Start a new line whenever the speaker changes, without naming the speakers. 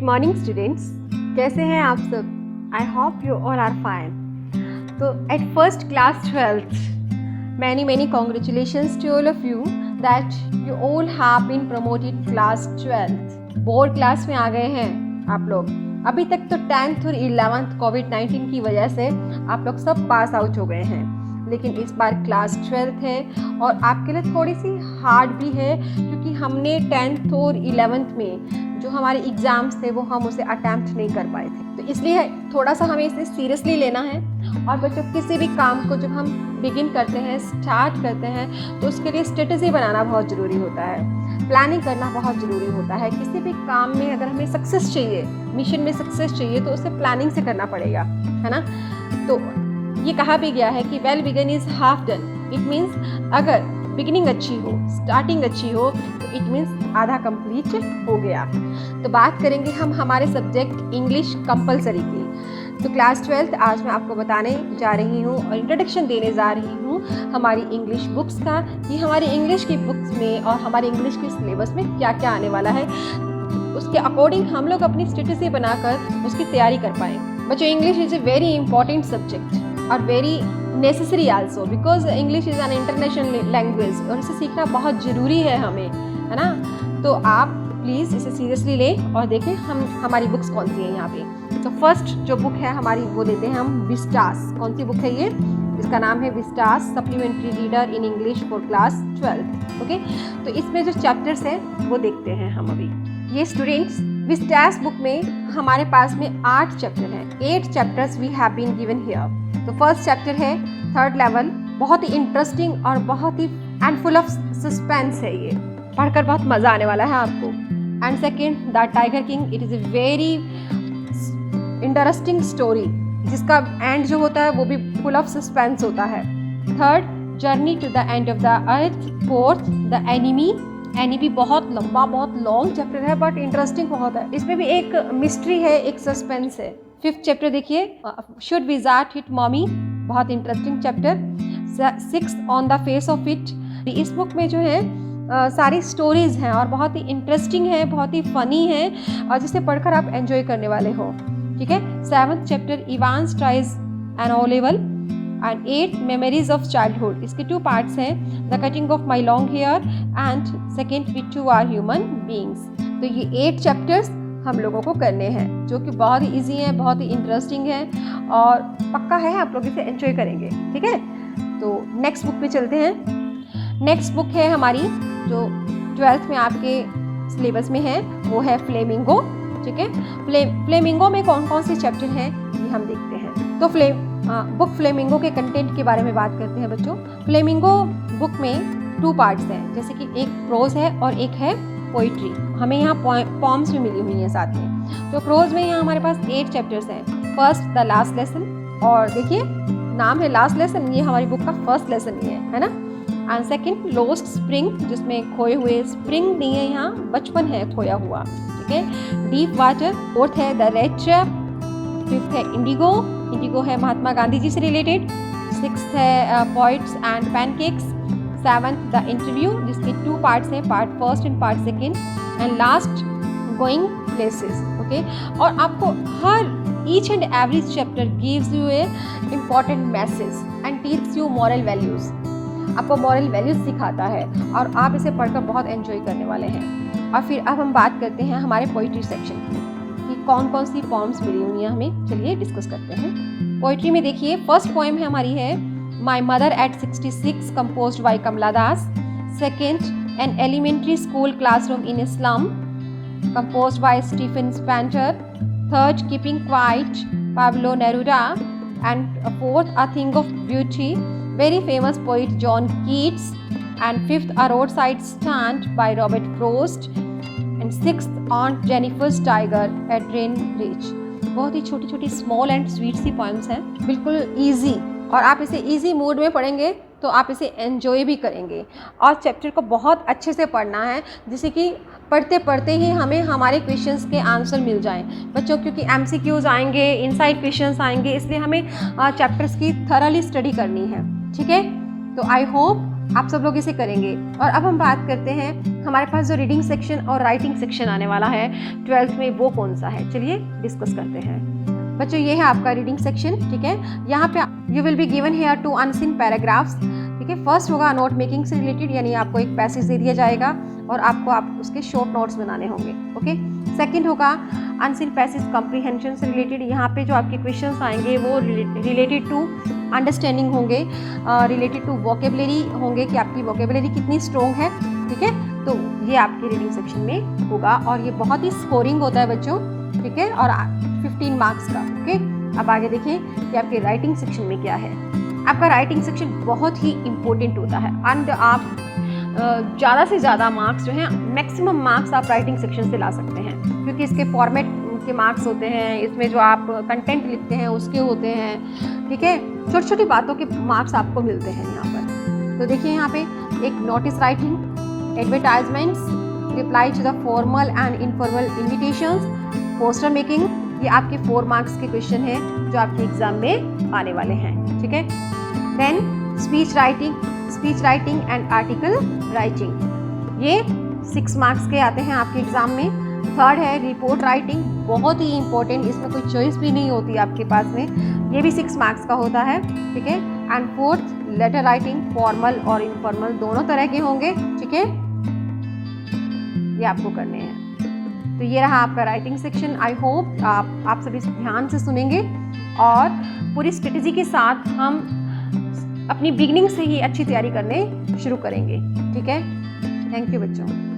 Morning students, कैसे हैं आप सब? I hope you all are fine. तो at first class 12th, many congratulations to all of you that you all have been promoted class 12th। Board class में आ गए हैं आप लोग। अभी तक तो 10th और 11th कोविड-19 की वजह से आप लोग सब पास आउट हो गए हैं, लेकिन इस बार क्लास 12th है और आपके लिए थोड़ी सी हार्ड भी है, क्योंकि हमने 10th और 11th में जो हमारे एग्ज़ाम्स थे वो हम उसे अटैम्प्ट नहीं कर पाए थे। तो इसलिए थोड़ा सा हमें इसे सीरियसली लेना है। और बच्चों, किसी भी काम को जब हम बिगिन करते हैं, स्टार्ट करते हैं, तो उसके लिए स्ट्रेटजी बनाना बहुत ज़रूरी होता है, प्लानिंग करना बहुत ज़रूरी होता है। किसी भी काम में अगर हमें सक्सेस चाहिए, मिशन में सक्सेस चाहिए, तो उसे प्लानिंग से करना पड़ेगा, है ना। तो ये कहा भी गया है कि well begin is half done. It means अगर बिगिनिंग अच्छी हो, स्टार्टिंग अच्छी हो, तो इट मीन्स आधा कंप्लीट हो गया। तो बात करेंगे हम हमारे सब्जेक्ट इंग्लिश कंपलसरी की। तो क्लास 12th आज मैं आपको बताने जा रही हूँ और इंट्रोडक्शन देने जा रही हूँ हमारी इंग्लिश बुक्स का, कि हमारी इंग्लिश की बुक्स में और हमारे इंग्लिश के सिलेबस में क्या क्या आने वाला है, उसके अकॉर्डिंग हम लोग अपनी स्ट्रेटजी बनाकर उसकी तैयारी कर पाएँ। बच्चों, English is a very important subject और very necessary also, because English is an international language और इसे सीखना बहुत ज़रूरी है हमें, है ना। तो आप प्लीज़ इसे सीरियसली लें और देखें हमारी बुक्स कौन सी हैं यहाँ पे। तो फर्स्ट जो बुक है हमारी वो लेते हैं हम विस्टास। कौन सी बुक है ये? इसका नाम है Vistas supplementary reader in English for class 12th। Okay, तो इसमें जो चैप्टर्स हैं वो देखते हैं हम अभी। ये स्टूडेंट्स, विस्टास बुक में हमारे पास में 8 चैप्टर हैं। 8 chapters we have been given here. तो फर्स्ट चैप्टर है थर्ड लेवल, बहुत ही इंटरेस्टिंग और बहुत ही एंड फुल ऑफ सस्पेंस है। ये पढ़कर बहुत मज़ा आने वाला है आपको। And second, the tiger king. It is a very interesting story, जिसका एंड जो होता है वो भी फुल ऑफ सस्पेंस होता है। Third, journey to the end of the earth. Fourth, the enemy. Enemy बहुत लंबा, बहुत लॉन्ग चैप्टर है, बट इंटरेस्टिंग बहुत है। इसमें भी एक मिस्ट्री है, एक सस्पेंस है। फिफ्थ चैप्टर देखिए, शुड विज़ार्ड हिट मॉमी। बहुत interesting chapter. Sixth, on the face of it. इस बुक में जो है सारी स्टोरीज़ हैं और बहुत ही इंटरेस्टिंग है, बहुत ही फ़नी है और जिसे पढ़कर आप एंजॉय करने वाले हो। ठीक है। Seventh chapter, Evans tries an O level. And 8 memories of childhood. इसके 2 पार्ट्स हैं, the cutting off my long hair and second, we too are human beings. तो ये 8 चैप्टर्स हम लोगों को करने हैं, जो कि बहुत ही ईजी हैं, बहुत ही इंटरेस्टिंग है और पक्का है आप लोग इसे एंजॉय करेंगे। ठीक है। तो नेक्स्ट बुक पे चलते हैं। नेक्स्ट बुक है हमारी जो 12th में आपके सिलेबस में है, वो है फ्लेमिंगो। ठीक है। फ्लेमिंगो में कौन कौन से चैप्टर हैं ये हम देखते हैं। तो बुक फ्लेमिंगो के कंटेंट के बारे में बात करते हैं बच्चों। फ्लेमिंगो बुक में 2 पार्ट्स हैं, जैसे कि एक प्रोज है और एक है पोइट्री। हमें यहाँ पॉम्स भी मिली हुई हैं साथ में। तो प्रोज में यहाँ हमारे पास 8 चैप्टर्स हैं। First, the last lesson. और देखिए नाम है लास्ट लेसन, ये हमारी बुक का फर्स्ट लेसन ही है ना। एंड सेकेंड, लोस्ट स्प्रिंग, जिसमें खोए हुए, स्प्रिंग नहीं है यहाँ, बचपन है खोया हुआ। ठीक है। Deep water. फोर्थ है द रेड ट्रैप। फिफ्थ है इंडिगो। इंडिगो है महात्मा गांधी जी से रिलेटेड। सिक्स्थ है poets and pancakes. Seventh, the interview, जिसके 2 पार्ट्स हैं, part first and part second. And last, going places. Okay. और आपको हर each and every chapter gives you a important message and teach you moral values. आपको moral values सिखाता है और आप इसे पढ़कर बहुत एंजॉय करने वाले हैं। और फिर अब हम बात करते हैं हमारे पोइट्री सेक्शन की, कि कौन कौन सी पॉम्स मिली हुई हैं हमें। चलिए डिस्कस करते हैं। पोइट्री में देखिए, फर्स्ट पोएम है हमारी है my mother at 66, composed by Kamala Das. Second, an elementary school classroom in a slum, composed by Stephen Spender. Third, keeping quiet, Pablo Neruda. And fourth, a thing of beauty, very famous poet John Keats. And fifth, A Roadside Stand by Robert Frost. And sixth, Aunt Jennifer's Tiger, Adrian Rich. बहुत ही छोटी छोटी small and sweet सी poems हैं, बिल्कुल easy, और आप इसे ईजी मूड में पढ़ेंगे तो आप इसे एंजॉय भी करेंगे। और चैप्टर को बहुत अच्छे से पढ़ना है, जिससे कि पढ़ते पढ़ते ही हमें हमारे क्वेश्चंस के आंसर मिल जाएं बच्चों, क्योंकि MCQs आएंगे, इनसाइड क्वेश्चंस आएंगे, इसलिए हमें चैप्टर्स की थरली स्टडी करनी है। ठीक है। तो आई होप आप सब लोग इसे करेंगे। और अब हम बात करते हैं हमारे पास जो रीडिंग सेक्शन और राइटिंग सेक्शन आने वाला है 12th में, वो कौन सा है, चलिए डिस्कस करते हैं। बच्चों ये है आपका रीडिंग सेक्शन, ठीक है। यहाँ पे you will be given here 2 unseen paragraphs, ठीक है। फर्स्ट होगा नोट मेकिंग से रिलेटेड, यानी आपको एक पैसेज दे दिया जाएगा और आप उसके शॉर्ट नोट्स बनाने होंगे, ओके। सेकंड होगा अनसीन पैसेज कॉम्प्रिहेंशन से रिलेटेड, यहाँ पे जो आपके क्वेश्चंस आएंगे वो रिलेटेड टू अंडरस्टैंडिंग होंगे, रिलेटेड टू वोकेबलरी होंगे कि आपकी वोकेबलरी कितनी स्ट्रॉन्ग है, ठीक है। तो ये आपके रीडिंग सेक्शन में होगा और ये बहुत ही स्कोरिंग होता है बच्चों, ठीक है, और 15 मार्क्स का, ओके। अब आगे देखें कि आपके राइटिंग सेक्शन में क्या है। आपका राइटिंग सेक्शन बहुत ही इम्पोर्टेंट होता है एंड आप ज़्यादा से ज़्यादा मार्क्स जो हैं, मैक्सिमम मार्क्स आप राइटिंग सेक्शन से ला सकते हैं, क्योंकि इसके फॉर्मेट के मार्क्स होते हैं, इसमें जो आप कंटेंट लिखते हैं उसके होते हैं, ठीक है। छोटी छोटी बातों के मार्क्स आपको मिलते हैं यहाँ पर। तो देखिए यहाँ पे एक notice writing, advertisements, reply to the formal and informal invitations, poster making, ये आपके 4 मार्क्स के क्वेश्चन हैं जो आपके एग्जाम में आने वाले हैं, ठीक है। Then speech writing and article writing, ये 6 मार्क्स के आते हैं आपके एग्जाम में। थर्ड है रिपोर्ट राइटिंग, बहुत ही इंपॉर्टेंट, इसमें कोई चॉइस भी नहीं होती आपके पास में, ये भी 6 मार्क्स का होता है, ठीक है। And fourth letter writing, formal और इनफॉर्मल दोनों तरह के होंगे, ठीक है, ये आपको करने हैं। तो ये रहा आपका राइटिंग सेक्शन। आई होप आप सभी ध्यान से सुनेंगे और पूरी स्ट्रेटेजी के साथ हम अपनी बिगिनिंग से ही अच्छी तैयारी करने शुरू करेंगे, ठीक है। थैंक यू बच्चों।